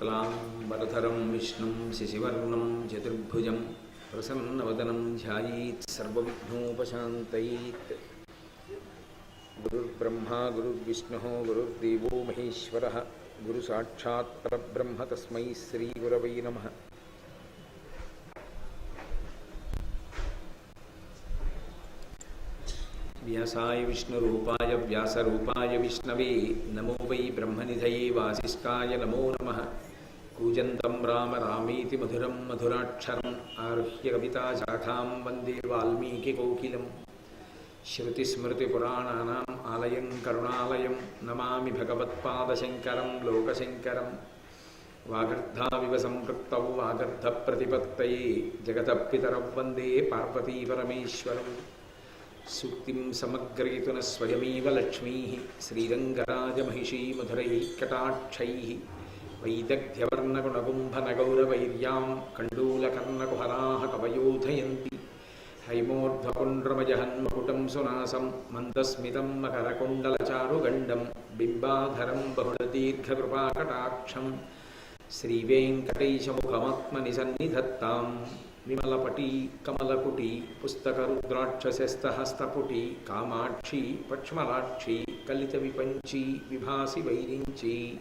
क्लांबरधरं विष्णुं शशिवर्णं चतुर्भुजं प्रसन्नवदनं ध्यायेत् सर्वविघ्नोपशान्तयेत्। गुरुर्ब्रह्मा गुरुर्विष्णुः गुरुर्देवो महेश्वरः गुरुसाक्षात् परब्रह्म तस्मै श्रीगुरवै नमः। व्यासाय विष्णुरूपाय व्यासरूपाय विष्णवे नमो वै ब्रह्मनिधये वासिष्ठाय नमो नमः। कूजन्तं राम रामेति मधुरं मधुराक्षरम् आरुह्य कविताशाखां वन्दे वाल्मीकिकोकिलं। श्रुतिस्मृतिपुराणानाम् आलयं करुणालयं नमामि भगवत्पादशङ्करं लोकशङ्करं। वागर्धाविव सम्पृक्तौ वागर्धप्रतिपत्तये जगतः पितरौ वन्दे पार्वतीपरमेश्वरौ। सूक्तिं समग्रयितुन स्वयमेव लक्ष्मीः श्रीरङ्गराजमहिषी मधुरैः कटाक्षैः। वैदग्ध्यवर्णगुणकुम्भनगौरवैर्यां कण्डूलकर्णकुहराः कवयोधयन्ति। हैमोर्ध्वपुण्ड्रमजहन्मकुटं सुनासं मन्दस्मितं मकरकुण्डलचारुगण्डं बिम्बाधरं बहुलदीर्घकृपाकटाक्षं श्रीवेङ्कटेशमुखमात्मनि सन्निधत्तां। विमलपटी कमलकुटी पुस्तकरुद्राक्षसस्तहस्तपुटी कामाक्षी पक्ष्मलाक्षी कलितविपञ्ची विभासि वैरिञ्ची।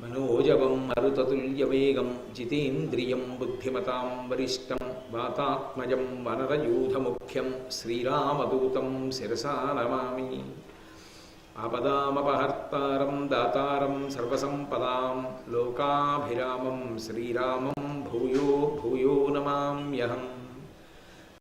मनोजवं मरुततुल्यवेगं जितेन्द्रियं बुद्धिमतां वरिष्ठं वातात्मजं वनरयूथमुख्यं श्रीरामदूतं शिरसा नमामि। आपदामपहर्तारं दातारं सर्वसम्पदां लोकाभिरामं श्रीरामं भूयो भूयो नमाम्यहम्।